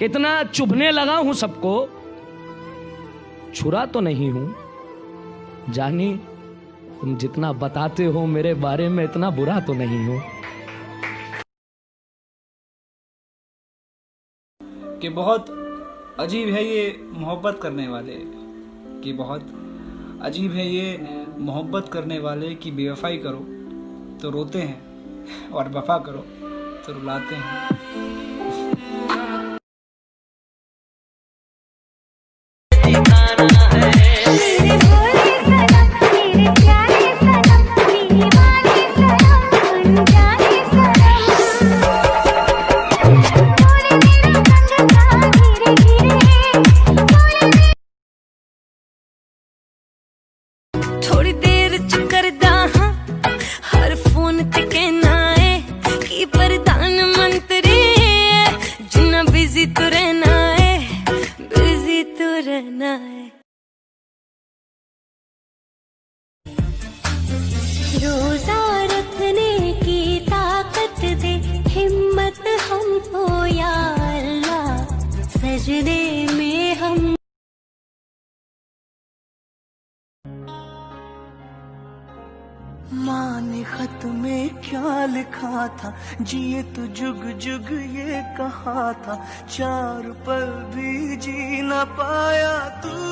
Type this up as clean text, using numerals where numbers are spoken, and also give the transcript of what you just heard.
इतना चुभने लगा हूं सबको, छुरा तो नहीं हूं। जानी तुम जितना बताते हो मेरे बारे में, इतना बुरा तो नहीं हूं। कि बहुत अजीब है ये मोहब्बत करने वाले, कि बहुत अजीब है ये मोहब्बत करने वाले कि बेवफाई करो तो रोते हैं और वफा करो तो रुलाते हैं। थोड़ी देर च करदा हां हर फोन ते कहना है कि प्रधानमंत्री जिन्ना बिजी तो रहना है, बिजी तो रहना है। रोजा रखने की ताकत दे हिम्मत हमको या अल्लाह, सजदे में हम माँ ने खत में क्या लिखा था, जिए तो जुग जुग ये कहा था, चार पल भी जी न पाया तू।